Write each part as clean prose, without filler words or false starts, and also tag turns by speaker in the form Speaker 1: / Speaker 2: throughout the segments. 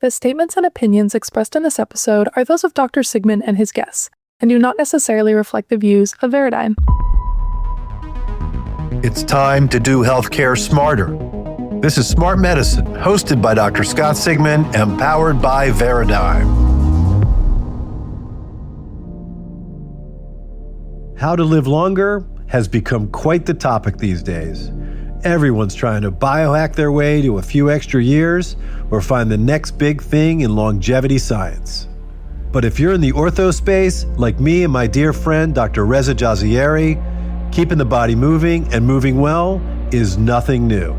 Speaker 1: The statements and opinions expressed in this episode are those of Dr. Sigman and his guests, and do not necessarily reflect the views of Veradigm.
Speaker 2: It's time to do healthcare smarter. This is Smart Medicine, hosted by Dr. Scott Sigman and powered by Veradigm. How to live longer has become quite the topic these days. Everyone's trying to biohack their way to a few extra years or find the next big thing in longevity science. But if you're in the ortho space, like me and my dear friend, Dr. Reza Jazayeri, keeping the body moving and moving well is nothing new.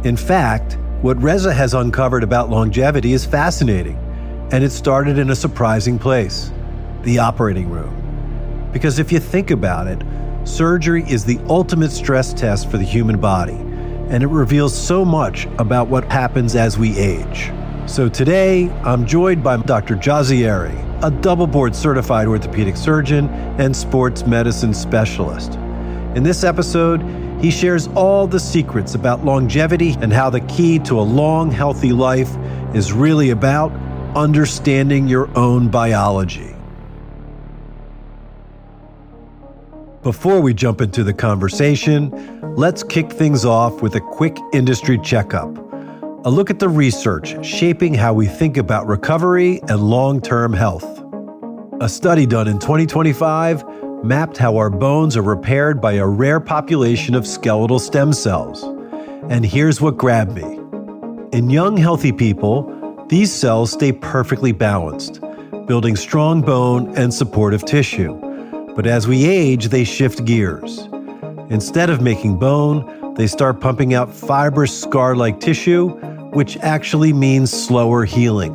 Speaker 2: In fact, what Reza has uncovered about longevity is fascinating, and it started in a surprising place, the operating room. Because if you think about it, surgery is the ultimate stress test for the human body, and it reveals so much about what happens as we age. So today, I'm joined by Dr. Jazayeri, a double-board certified orthopedic surgeon and sports medicine specialist. In this episode, he shares all the secrets about longevity and how the key to a long, healthy life is really about understanding your own biology. Before we jump into the conversation, let's kick things off with a quick industry checkup. A look at the research shaping how we think about recovery and long-term health. A study done in 2025 mapped how our bones are repaired by a rare population of skeletal stem cells. And here's what grabbed me. In young, healthy people, these cells stay perfectly balanced, building strong bone and supportive tissue. But as we age, they shift gears. Instead of making bone, they start pumping out fibrous scar-like tissue, which actually means slower healing.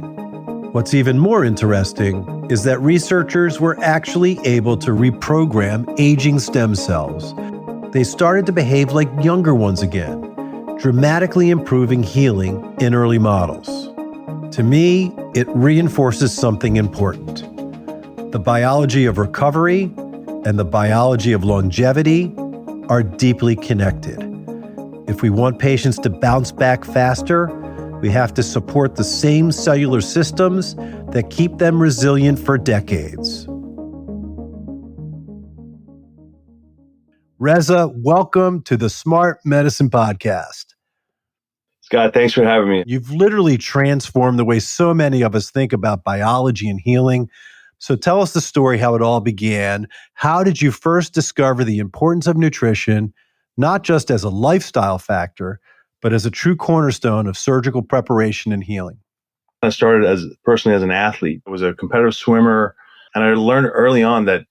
Speaker 2: What's even more interesting is that researchers were actually able to reprogram aging stem cells. They started to behave like younger ones again, dramatically improving healing in early models. To me, it reinforces something important. The biology of recovery and the biology of longevity are deeply connected. If we want patients to bounce back faster, we have to support the same cellular systems that keep them resilient for decades. Reza, welcome to the Smart Medicine Podcast.
Speaker 3: Scott, thanks for having me.
Speaker 2: You've literally transformed the way so many of us think about biology and healing. So tell us the story, how it all began. How did you first discover the importance of nutrition, not just as a lifestyle factor, but as a true cornerstone of surgical preparation and healing?
Speaker 3: I started personally as an athlete. I was a competitive swimmer, and I learned early on that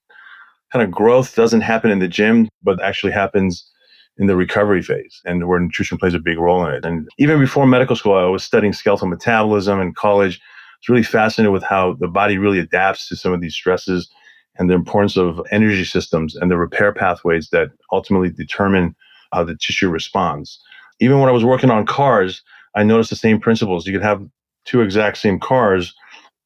Speaker 3: kind of growth doesn't happen in the gym, but actually happens in the recovery phase, and where nutrition plays a big role in it. And even before medical school, I was studying skeletal metabolism in college. I was really fascinated with how the body really adapts to some of these stresses and the importance of energy systems and the repair pathways that ultimately determine how the tissue responds. Even when I was working on cars, I noticed the same principles. You could have two exact same cars,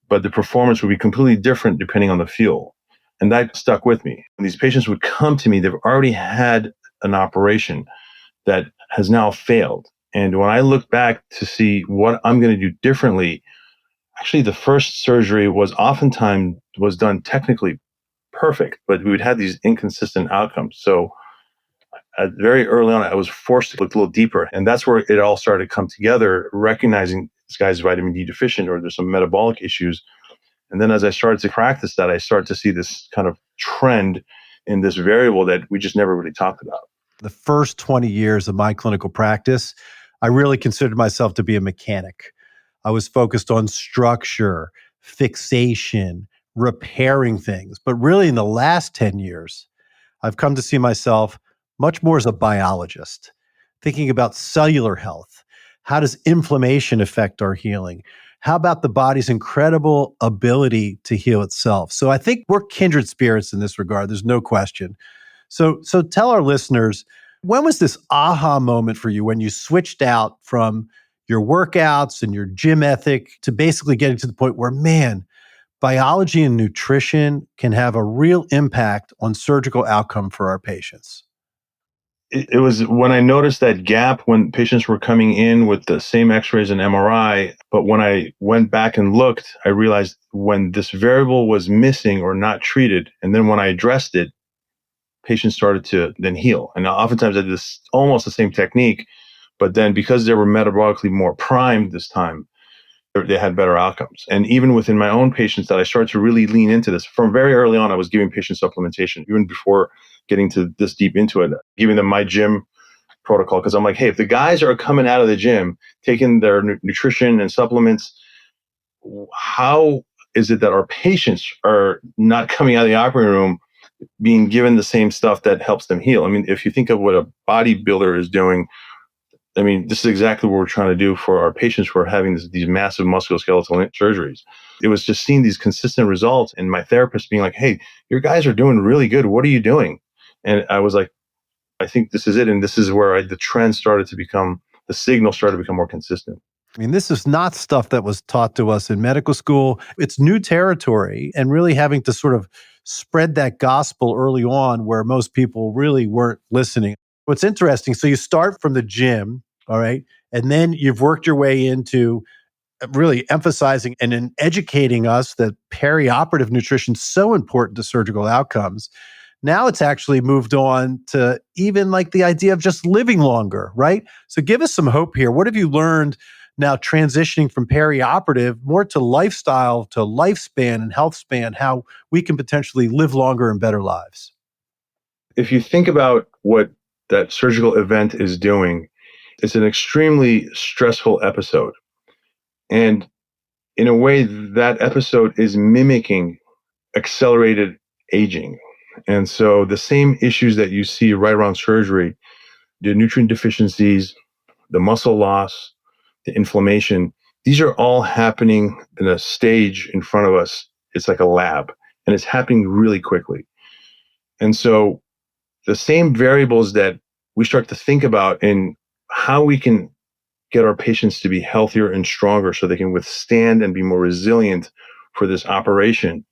Speaker 3: but the performance would be completely different depending on the fuel. And that stuck with me. And these patients would come to me, they've already had an operation that has now failed. And when I look back to see what I'm going to do differently, actually the first surgery was oftentimes done technically perfect, but we would have these inconsistent outcomes. So very early on, I was forced to look a little deeper. And that's where it all started to come together, recognizing this guy's vitamin D deficient or there's some metabolic issues. And then as I started to practice that, I started to see this kind of trend in this variable that we just never really talked about.
Speaker 2: The first 20 years of my clinical practice, I really considered myself to be a mechanic. I was focused on structure, fixation, repairing things. But really in the last 10 years, I've come to see myself much more as a biologist, thinking about cellular health. How does inflammation affect our healing? How about the body's incredible ability to heal itself? So I think we're kindred spirits in this regard. There's no question. So tell our listeners, when was this aha moment for you when you switched out from your workouts and your gym ethic to basically getting to the point where, man, biology and nutrition can have a real impact on surgical outcome for our patients?
Speaker 3: it was when I noticed that gap when patients were coming in with the same x-rays and MRI, but when I went back and looked, I realized when this variable was missing or not treated, and then when I addressed it, patients started to then heal. And oftentimes I did this almost the same technique, but then because they were metabolically more primed this time, they had better outcomes. And even within my own patients that I started to really lean into this from very early on, I was giving patients supplementation, even before getting to this deep into it, giving them my gym protocol. Cause I'm like, hey, if the guys are coming out of the gym, taking their nutrition and supplements, how is it that our patients are not coming out of the operating room being given the same stuff that helps them heal? I mean, if you think of what a bodybuilder is doing, I mean, this is exactly what we're trying to do for our patients who are having these massive musculoskeletal surgeries. It was just seeing these consistent results and my therapist being like, hey, your guys are doing really good. What are you doing? And I was like, I think this is it. And this is where the trend started to become, the signal started to become more consistent.
Speaker 2: I mean, this is not stuff that was taught to us in medical school. It's new territory, and really having to sort of spread that gospel early on where most people really weren't listening. What's interesting, so you start from the gym, all right, and then you've worked your way into really emphasizing and then educating us that perioperative nutrition is so important to surgical outcomes. Now it's actually moved on to even like the idea of just living longer, right? So give us some hope here. What have you learned now transitioning from perioperative more to lifestyle, to lifespan and health span, how we can potentially live longer and better lives?
Speaker 3: If you think about what that surgical event is doing, it's an extremely stressful episode. And in a way, that episode is mimicking accelerated aging. And so the same issues that you see right around surgery, the nutrient deficiencies, the muscle loss, the inflammation, these are all happening in a stage in front of us. It's like a lab, and it's happening really quickly. And so the same variables that we start to think about in how we can get our patients to be healthier and stronger so they can withstand and be more resilient for this operation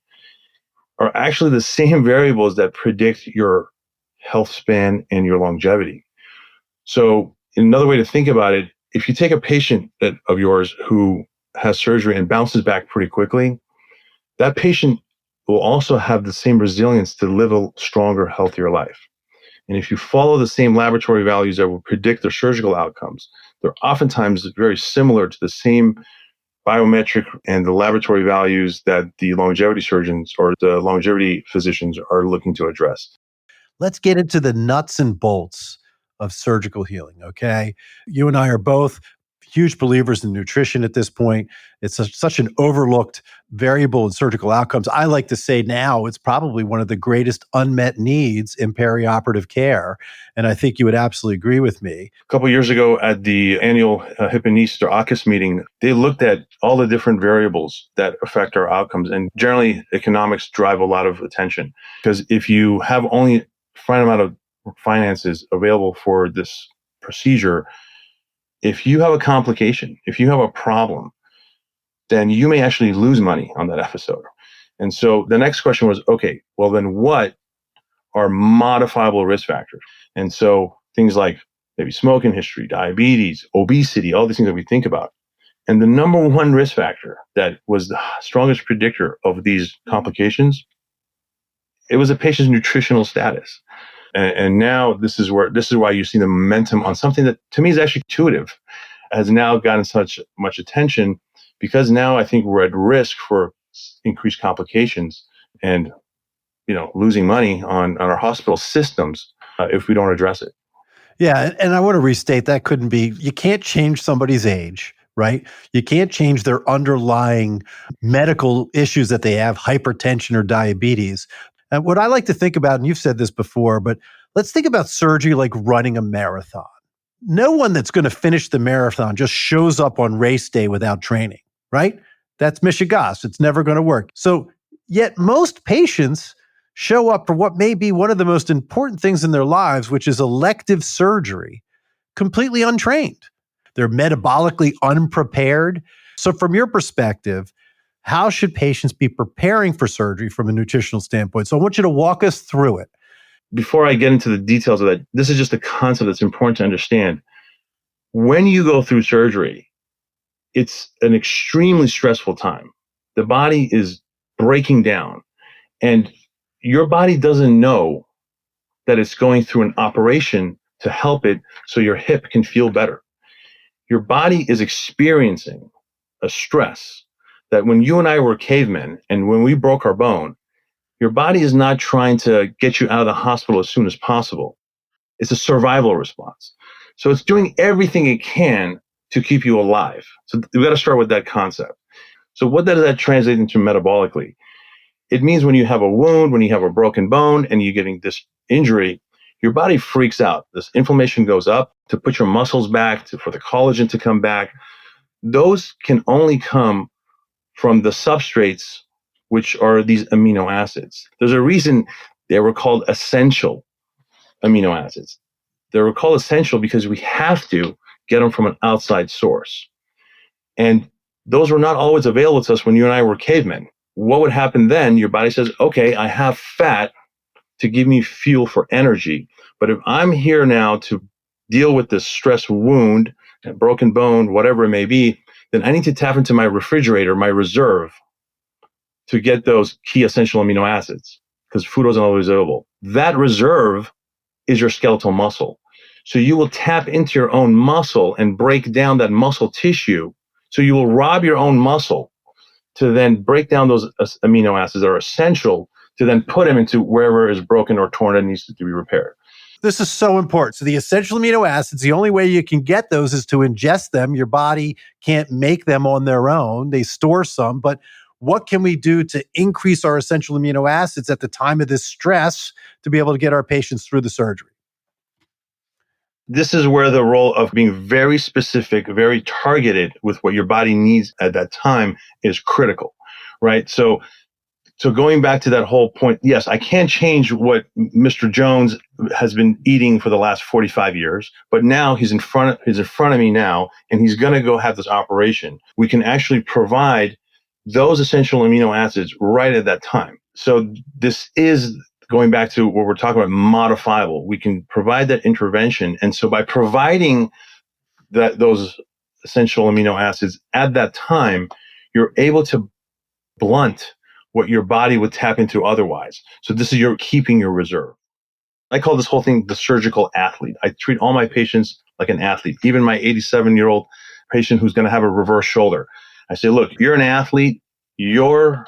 Speaker 3: are actually the same variables that predict your health span and your longevity. So another way to think about it, if you take a patient of yours who has surgery and bounces back pretty quickly, that patient will also have the same resilience to live a stronger, healthier life. And if you follow the same laboratory values that will predict their surgical outcomes, they're oftentimes very similar to the same biometric and the laboratory values that the longevity surgeons or the longevity physicians are looking to address.
Speaker 2: Let's get into the nuts and bolts of surgical healing, okay? You and I are both huge believers in nutrition at this point. It's such an overlooked variable in surgical outcomes. I like to say now it's probably one of the greatest unmet needs in perioperative care. And I think you would absolutely agree with me.
Speaker 3: A couple of years ago at the annual hip and knee or ACUS meeting, they looked at all the different variables that affect our outcomes. And generally, economics drive a lot of attention because if you have only a finite amount of finances available for this procedure, if you have a complication, if you have a problem, then you may actually lose money on that episode. And so the next question was, okay, well then what are modifiable risk factors? And so things like maybe smoking history, diabetes, obesity, all these things that we think about. And the number one risk factor that was the strongest predictor of these complications, it was a patient's nutritional status. And now this is why you see the momentum on something that to me is actually intuitive, has now gotten such much attention because now I think we're at risk for increased complications and losing money on our hospital systems if we don't address it.
Speaker 2: Yeah, and I want to restate that couldn't be, you can't change somebody's age, right? You can't change their underlying medical issues that they have, hypertension or diabetes. And what I like to think about, and you've said this before, but let's think about surgery like running a marathon. No one that's going to finish the marathon just shows up on race day without training, right? That's mishigas. It's never going to work. So yet most patients show up for what may be one of the most important things in their lives, which is elective surgery, completely untrained. They're metabolically unprepared. So from your perspective, how should patients be preparing for surgery from a nutritional standpoint? So I want you to walk us through it.
Speaker 3: before I get into the details of that, this is just a concept that's important to understand. When you go through surgery, it's an extremely stressful time. The body is breaking down, and your body doesn't know that it's going through an operation to help it so your hip can feel better. Your body is experiencing a stress that when you and I were cavemen and when we broke our bone, your body is not trying to get you out of the hospital as soon as possible. It's a survival response. So it's doing everything it can to keep you alive. So we've got to start with that concept. So what does that translate into metabolically? It means when you have a wound, when you have a broken bone and you're getting this injury, your body freaks out. This inflammation goes up to put your muscles back, for the collagen to come back. Those can only come from the substrates, which are these amino acids. There's a reason they were called essential amino acids. They were called essential because we have to get them from an outside source. And those were not always available to us when you and I were cavemen. What would happen then? Your body says, okay, I have fat to give me fuel for energy. But if I'm here now to deal with this stress wound, a broken bone, whatever it may be, then I need to tap into my refrigerator, my reserve, to get those key essential amino acids because food wasn't always available. That reserve is your skeletal muscle. So you will tap into your own muscle and break down that muscle tissue. So you will rob your own muscle to then break down those amino acids that are essential to then put them into wherever is broken or torn and needs to be repaired.
Speaker 2: This is so important. So the essential amino acids, the only way you can get those is to ingest them. Your body can't make them on their own. They store some, but what can we do to increase our essential amino acids at the time of this stress to be able to get our patients through the surgery?
Speaker 3: This is where the role of being very specific, very targeted with what your body needs at that time is critical, right? So going back to that whole point, yes, I can't change what Mr. Jones has been eating for the last 45 years, but now he's in front of me now, and he's going to go have this operation. We can actually provide those essential amino acids right at that time. So this is going back to what we're talking about, modifiable. We can provide that intervention. And so by providing those essential amino acids at that time, you're able to blunt what your body would tap into otherwise. So this is keeping your reserve. I call this whole thing the surgical athlete. I treat all my patients like an athlete, even my 87-year-old patient who's going to have a reverse shoulder. I say, look, you're an athlete. Your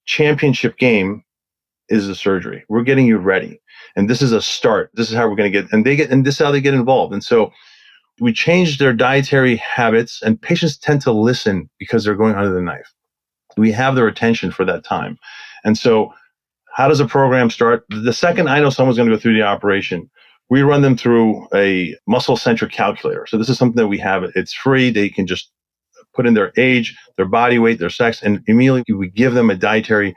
Speaker 3: championship game is the surgery. We're getting you ready. And this is a start. This is how we're going to and this is how they get involved. And so we change their dietary habits, and patients tend to listen because they're going under the knife. We have their attention for that time. And so how does a program start? The second I know someone's going to go through the operation, we run them through a muscle-centric calculator. So this is something that we have. It's free. They can just put in their age, their body weight, their sex, and immediately we give them a dietary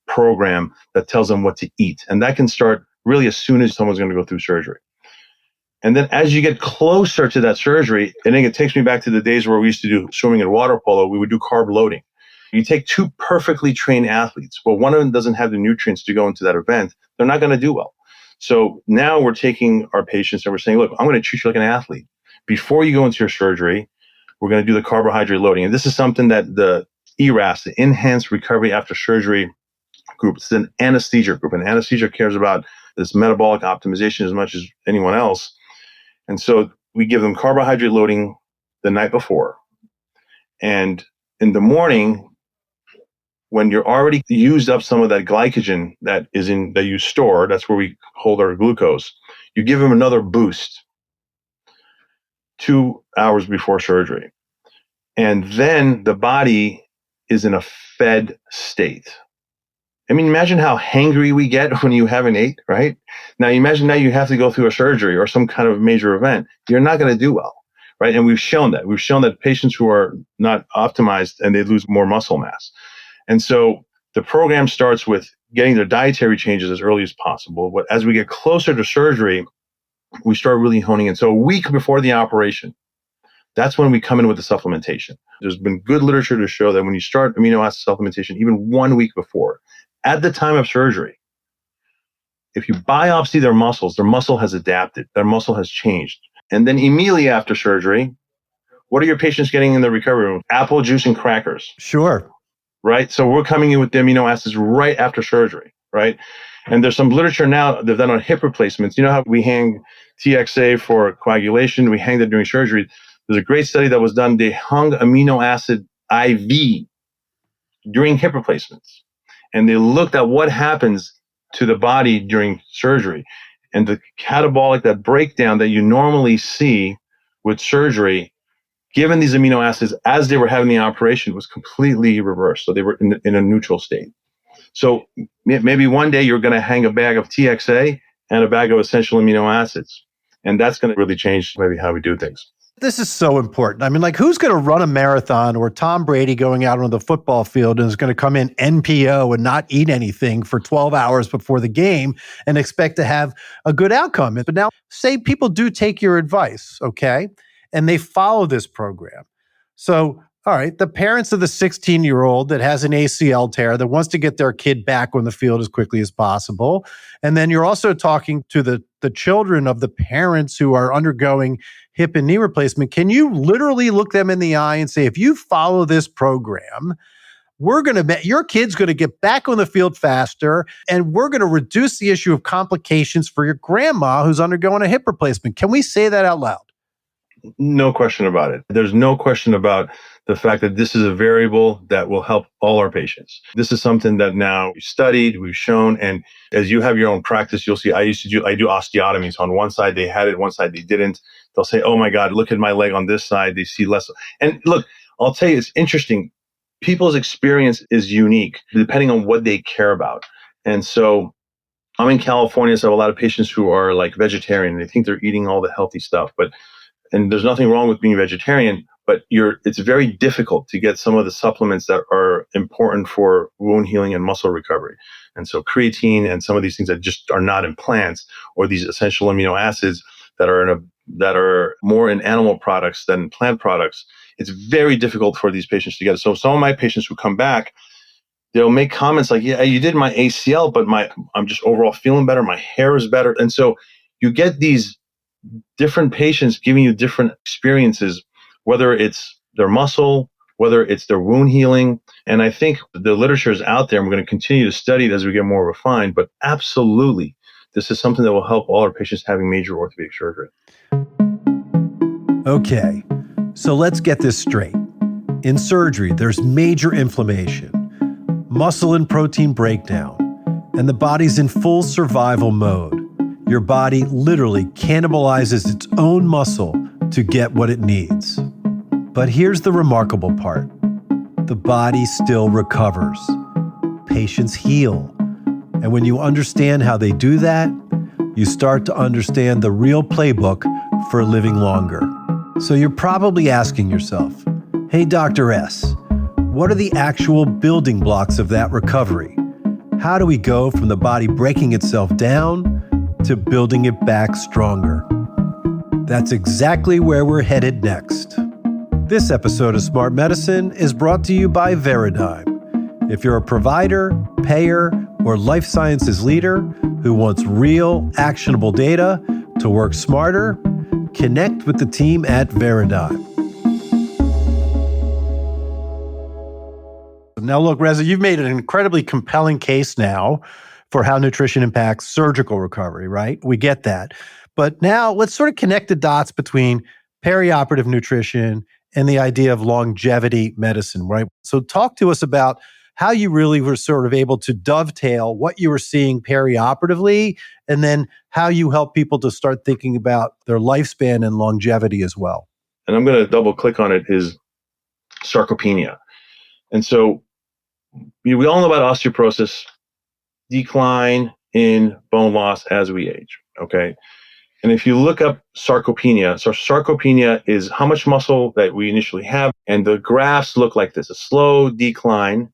Speaker 3: program that tells them what to eat. And that can start really as soon as someone's going to go through surgery. And then as you get closer to that surgery, and then it takes me back to the days where we used to do swimming and water polo, we would do carb loading. You take two perfectly trained athletes, but one of them doesn't have the nutrients to go into that event, they're not going to do well. So now we're taking our patients and we're saying, look, I'm going to treat you like an athlete. Before you go into your surgery, we're going to do the carbohydrate loading. And this is something that the ERAS, the Enhanced Recovery After Surgery group, it's an anesthesia group. And anesthesia cares about this metabolic optimization as much as anyone else. And so we give them carbohydrate loading the night before. And in the morning, when you're already used up some of that glycogen that you store, that's where we hold our glucose, you give them another boost 2 hours before surgery. And then the body is in a fed state. I mean, imagine how hangry we get when you haven't ate, right? Now, imagine now you have to go through a surgery or some kind of major event. You're not going to do well, right? And we've shown that. We've shown that patients who are not optimized and they lose more muscle mass. And so the program starts with getting their dietary changes as early as possible. But as we get closer to surgery, we start really honing in. So a week before the operation, that's when we come in with the supplementation. There's been good literature to show that when you start amino acid supplementation, even 1 week before, at the time of surgery, If you biopsy their muscles, their muscle has adapted, their muscle has changed. And then immediately after surgery, what are your patients getting in the recovery room? Apple juice and crackers.
Speaker 2: Sure.
Speaker 3: Right? So we're coming in with the amino acids right after surgery, right? And there's some literature now they've done on hip replacements. You know how we hang TXA for coagulation? We hang that during surgery. There's a great study that was done. They hung amino acid IV during hip replacements. And they looked at what happens to the body during surgery. And the catabolic, that breakdown that you normally see with surgery, given these amino acids as they were having the operation, was completely reversed. So they were in a neutral state. So maybe one day you're going to hang a bag of TXA and a bag of essential amino acids. And that's going to really change maybe how we do things.
Speaker 2: This is so important. I mean, like, who's going to run a marathon, or Tom Brady going out on the football field and is going to come in NPO and not eat anything for 12 hours before the game and expect to have a good outcome? But now, say people do take your advice, okay, and they follow this program. So, all right, the parents of the 16-year-old that has an ACL tear that wants to get their kid back on the field as quickly as possible. And then you're also talking to the children of the parents who are undergoing hip and knee replacement. Can you literally look them in the eye and say, if you follow this program, your kid's going to get back on the field faster, and we're going to reduce the issue of complications for your grandma who's undergoing a hip replacement? Can we say that out loud?
Speaker 3: No question about it. There's no question about the fact that this is a variable that will help all our patients. This is something that now we've studied, we've shown, and as you have your own practice, you'll see I do osteotomies. On one side they had it, one side they didn't. They'll say, oh my God, look at my leg on this side. They see less. And look, I'll tell you, it's interesting. People's experience is unique depending on what they care about. And so I'm in California, so I have a lot of patients who are like vegetarian. They think they're eating all the healthy stuff, and there's nothing wrong with being vegetarian, but it's very difficult to get some of the supplements that are important for wound healing and muscle recovery. And so creatine and some of these things that just are not in plants, or these essential amino acids that are more in animal products than plant products, it's very difficult for these patients to get. So some of my patients who come back, they'll make comments like, yeah, you did my ACL, but I'm just overall feeling better. My hair is better. And so you get these different patients giving you different experiences, whether it's their muscle, whether it's their wound healing. And I think the literature is out there. I'm going to continue to study it as we get more refined, but absolutely, this is something that will help all our patients having major orthopedic surgery.
Speaker 2: Okay, so let's get this straight. In surgery, there's major inflammation, muscle and protein breakdown, and the body's in full survival mode. Your body literally cannibalizes its own muscle to get what it needs. But here's the remarkable part. The body still recovers. Patients heal. And when you understand how they do that, you start to understand the real playbook for living longer. So you're probably asking yourself, hey, Dr. S, what are the actual building blocks of that recovery? How do we go from the body breaking itself down to building it back stronger? That's exactly where we're headed next. This episode of Smart Medicine is brought to you by Veradigm. If you're a provider, payer, or life sciences leader who wants real, actionable data to work smarter, connect with the team at Veradigm. Now look, Reza, you've made an incredibly compelling case now for how nutrition impacts surgical recovery, right? We get that. But now let's sort of connect the dots between perioperative nutrition and the idea of longevity medicine, right? So talk to us about how you really were sort of able to dovetail what you were seeing perioperatively, and then how you help people to start thinking about their lifespan and longevity as well.
Speaker 3: And I'm going to double click on it, is sarcopenia. And so we all know about osteoporosis, decline in bone loss as we age, okay? And if you look up sarcopenia, so sarcopenia is how much muscle that we initially have, and the graphs look like this: a slow decline.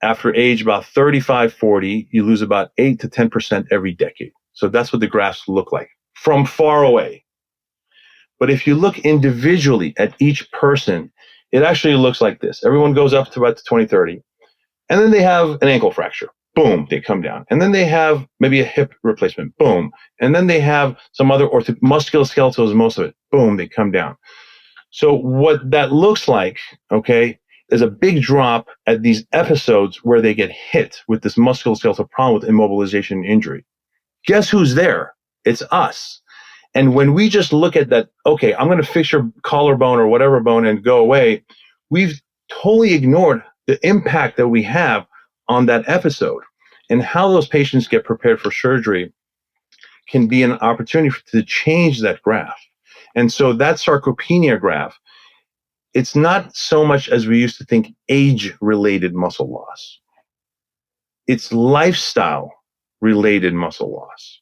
Speaker 3: After age about 35, 40, you lose about 8 to 10% every decade. So that's what the graphs look like from far away. But if you look individually at each person, it actually looks like this. Everyone goes up to about 20, 30, and then they have an ankle fracture. boom, they come down. And then they have maybe a hip replacement, boom. And then they have some other musculoskeletal is most of it, boom, they come down. So what that looks like, okay, is a big drop at these episodes where they get hit with this musculoskeletal problem with immobilization and injury. Guess who's there? It's us. And when we just look at that, okay, I'm going to fix your collarbone or whatever bone and go away, we've totally ignored the impact that we have on that episode. And how those patients get prepared for surgery can be an opportunity to change that graph. And so that sarcopenia graph, it's not so much as we used to think age-related muscle loss. It's lifestyle-related muscle loss.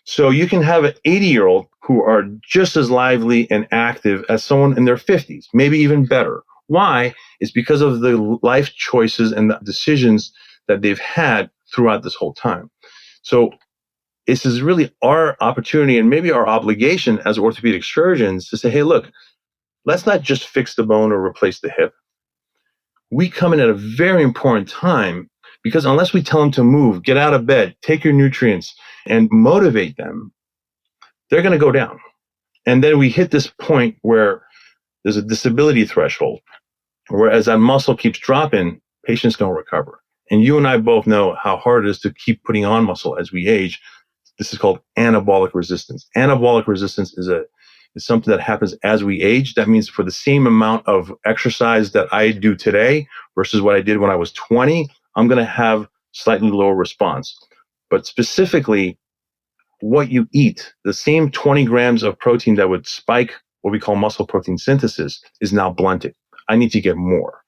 Speaker 3: So you can have an 80-year-old who are just as lively and active as someone in their 50s, maybe even better. Why? It's because of the life choices and the decisions that they've had throughout this whole time. So this is really our opportunity and maybe our obligation as orthopedic surgeons to say, hey, look, let's not just fix the bone or replace the hip. We come in at a very important time because unless we tell them to move, get out of bed, take your nutrients, and motivate them, they're going to go down. And then we hit this point where there's a disability threshold, where as that muscle keeps dropping, patients don't recover. And you and I both know how hard it is to keep putting on muscle as we age. This is called anabolic resistance. Anabolic resistance is something that happens as we age. That means for the same amount of exercise that I do today versus what I did when I was 20, I'm going to have slightly lower response. But specifically, what you eat, the same 20 grams of protein that would spike what we call muscle protein synthesis is now blunted. I need to get more.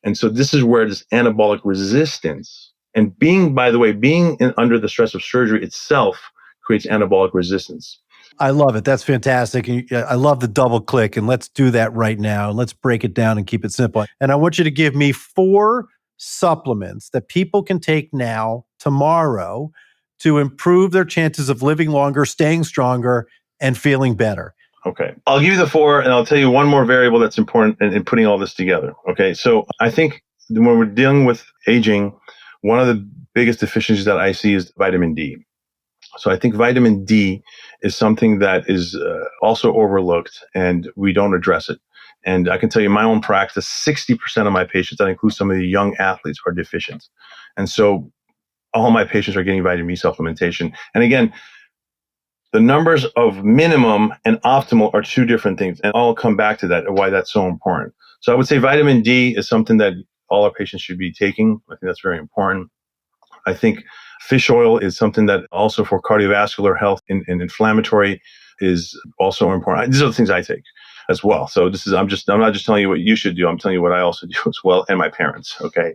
Speaker 3: And so this is where this anabolic resistance, and by the way, under the stress of surgery itself creates anabolic resistance.
Speaker 2: I love it. That's fantastic. And I love the double click. And let's do that right now. Let's break it down and keep it simple. And I want you to give me 4 supplements that people can take now, tomorrow, to improve their chances of living longer, staying stronger, and feeling better.
Speaker 3: Okay. I'll give you the 4, and I'll tell you one more variable that's important in putting all this together. Okay. So I think when we're dealing with aging, one of the biggest deficiencies that I see is vitamin D. So I think vitamin D is something that is also overlooked, and we don't address it. And I can tell you in my own practice, 60% of my patients, that includes some of the young athletes, are deficient. And so all my patients are getting vitamin D supplementation. And again, the numbers of minimum and optimal are 2 different things. And I'll come back to that and why that's so important. So I would say vitamin D is something that all our patients should be taking. I think that's very important. I think fish oil is something that also for cardiovascular health and inflammatory is also important. These are the things I take as well. So I'm not just telling you what you should do. I'm telling you what I also do as well, and my parents. Okay.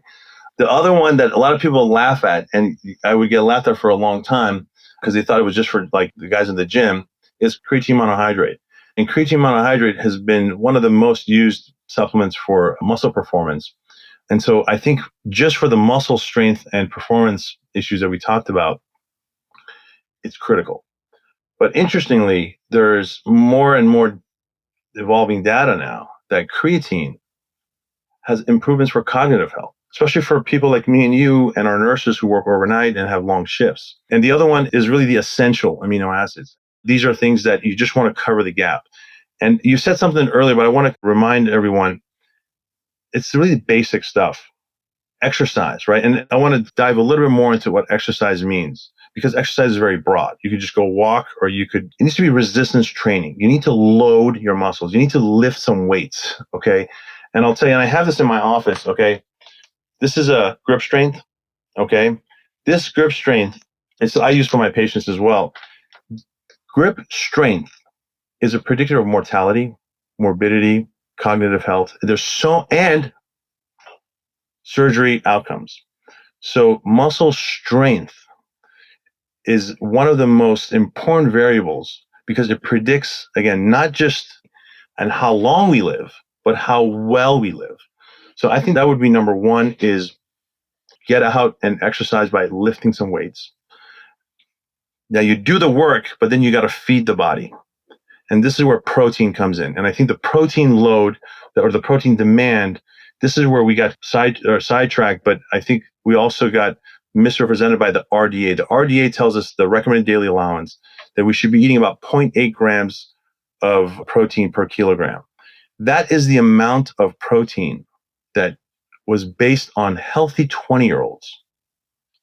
Speaker 3: The other one that a lot of people laugh at, and I would get laughed at for a long time because they thought it was just for like the guys in the gym, is creatine monohydrate. And creatine monohydrate has been one of the most used supplements for muscle performance. And so I think just for the muscle strength and performance issues that we talked about, it's critical. But interestingly, there's more and more evolving data now that creatine has improvements for cognitive health, especially for people like me and you and our nurses who work overnight and have long shifts. And the other one is really the essential amino acids. These are things that you just want to cover the gap. And you said something earlier, but I want to remind everyone, it's really basic stuff. Exercise, right? And I want to dive a little bit more into what exercise means, because exercise is very broad. You could just go walk, or it needs to be resistance training. You need to load your muscles. You need to lift some weights, okay? And I'll tell you, and I have this in my office, okay? This is a grip strength, okay? This grip strength, I use for my patients as well. Grip strength is a predictor of mortality, morbidity, cognitive health. And surgery outcomes. So muscle strength is one of the most important variables because it predicts, again, not just and how long we live, but how well we live. So I think that would be number 1 is get out and exercise by lifting some weights. Now you do the work, but then you got to feed the body. And this is where protein comes in. And I think the protein load or the protein demand, this is where we got sidetracked, but I think we also got misrepresented by the RDA. The RDA tells us the recommended daily allowance that we should be eating about 0.8 grams of protein per kilogram. That is the amount of protein that was based on healthy 20-year-olds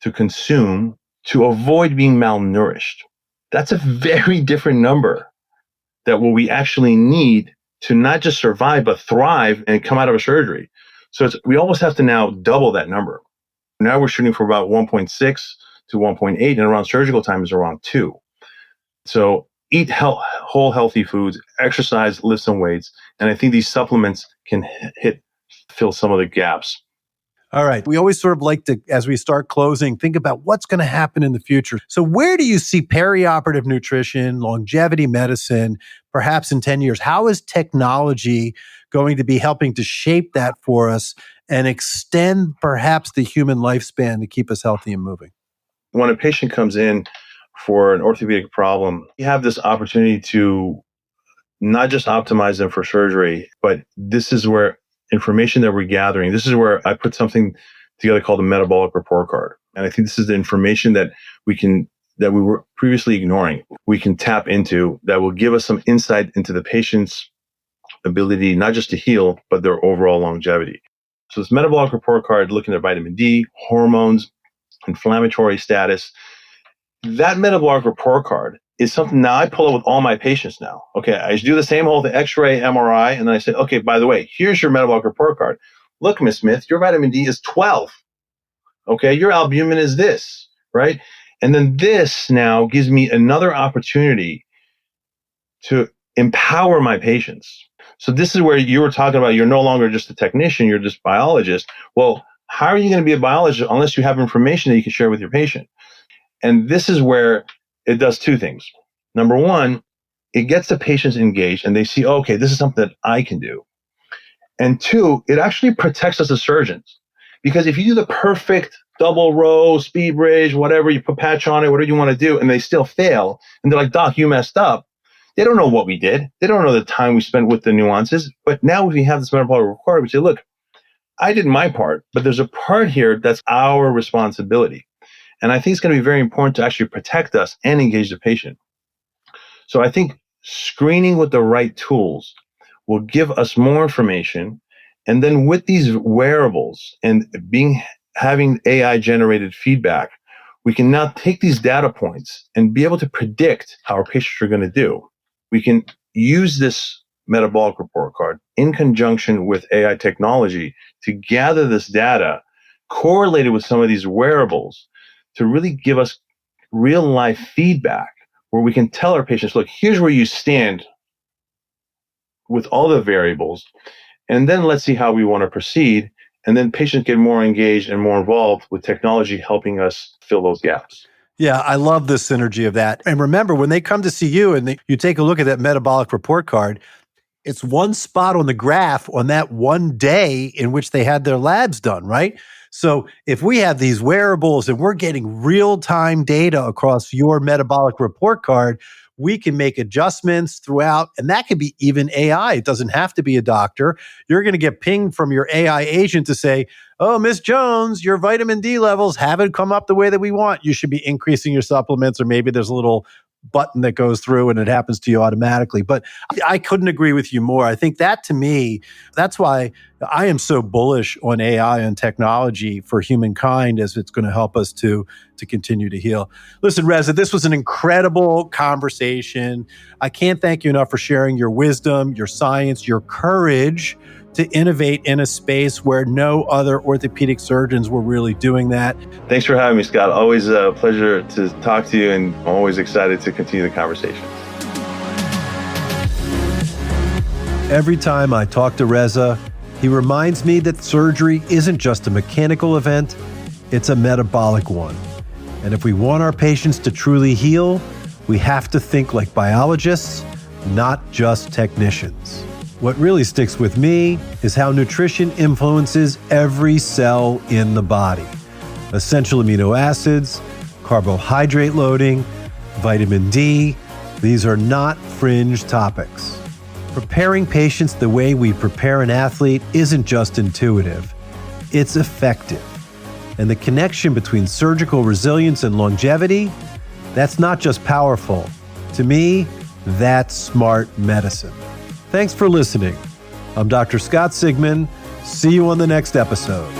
Speaker 3: to consume to avoid being malnourished. That's a very different number that what we actually need to not just survive, but thrive and come out of a surgery. So we almost have to now double that number. Now we're shooting for about 1.6 to 1.8, and around surgical time is around 2. So eat whole healthy foods, exercise, lift some weights, and I think these supplements can fill some of the gaps.
Speaker 2: All right. We always sort of like to, as we start closing, think about what's going to happen in the future. So where do you see perioperative nutrition, longevity medicine, perhaps in 10 years? How is technology going to be helping to shape that for us and extend perhaps the human lifespan to keep us healthy and moving?
Speaker 3: When a patient comes in for an orthopedic problem, you have this opportunity to not just optimize them for surgery, but this is where information that we're gathering, this is where I put something together called a metabolic report card. And I think this is the information that we were previously ignoring. We can tap into that will give us some insight into the patient's ability, not just to heal, but their overall longevity. So this metabolic report card, looking at vitamin D, hormones, inflammatory status, that metabolic report card is something now I pull it with all my patients now. Okay, I do the same whole X-ray, MRI, and then I say, okay, by the way, here's your metabolic report card. Look, Ms. Smith, your vitamin D is 12. Okay, your albumin is this, right? And then this now gives me another opportunity to empower my patients. So this is where you were talking about you're no longer just a technician, you're just a biologist. Well, how are you going to be a biologist unless you have information that you can share with your patient? And this is where it does two things. Number one, it gets the patients engaged and they see, oh, okay, this is something that I can do. And two, it actually protects us as surgeons. Because if you do the perfect double row, speed bridge, whatever, you put patch on it, whatever you want to do, and they still fail, and they're like, doc, you messed up. They don't know what we did. They don't know the time we spent with the nuances. But now if we have this metabolic report, we say, look, I did my part, but there's a part here that's our responsibility. And I think it's going to be very important to actually protect us and engage the patient. So I think screening with the right tools will give us more information. And then with these wearables and having AI generated feedback, we can now take these data points and be able to predict how our patients are going to do. We can use this metabolic report card in conjunction with AI technology to gather this data correlated with some of these wearables to really give us real life feedback where we can tell our patients, look, here's where you stand with all the variables. And then let's see how we want to proceed. And then patients get more engaged and more involved with technology helping us fill those gaps.
Speaker 2: Yeah, I love the synergy of that. And remember, when they come to see you and you take a look at that metabolic report card, it's one spot on the graph on that one day in which they had their labs done, right? So if we have these wearables and we're getting real-time data across your metabolic report card, we can make adjustments throughout, and that could be even AI. It doesn't have to be a doctor. You're going to get pinged from your AI agent to say, oh, Miss Jones, your vitamin D levels haven't come up the way that we want. You should be increasing your supplements, or maybe there's a little button that goes through and it happens to you automatically. But I couldn't agree with you more. I think that, to me, that's why I am so bullish on AI and technology for humankind, as it's going to help us to continue to heal. Listen, Reza, this was an incredible conversation. I can't thank you enough for sharing your wisdom, your science, your courage to innovate in a space where no other orthopedic surgeons were really doing that.
Speaker 3: Thanks for having me, Scott. Always a pleasure to talk to you, and I'm always excited to continue the conversation.
Speaker 2: Every time I talk to Reza, he reminds me that surgery isn't just a mechanical event, it's a metabolic one. And if we want our patients to truly heal, we have to think like biologists, not just technicians. What really sticks with me is how nutrition influences every cell in the body. Essential amino acids, carbohydrate loading, vitamin D, these are not fringe topics. Preparing patients the way we prepare an athlete isn't just intuitive, it's effective. And the connection between surgical resilience and longevity, that's not just powerful. To me, that's smart medicine. Thanks for listening. I'm Dr. Scott Sigman. See you on the next episode.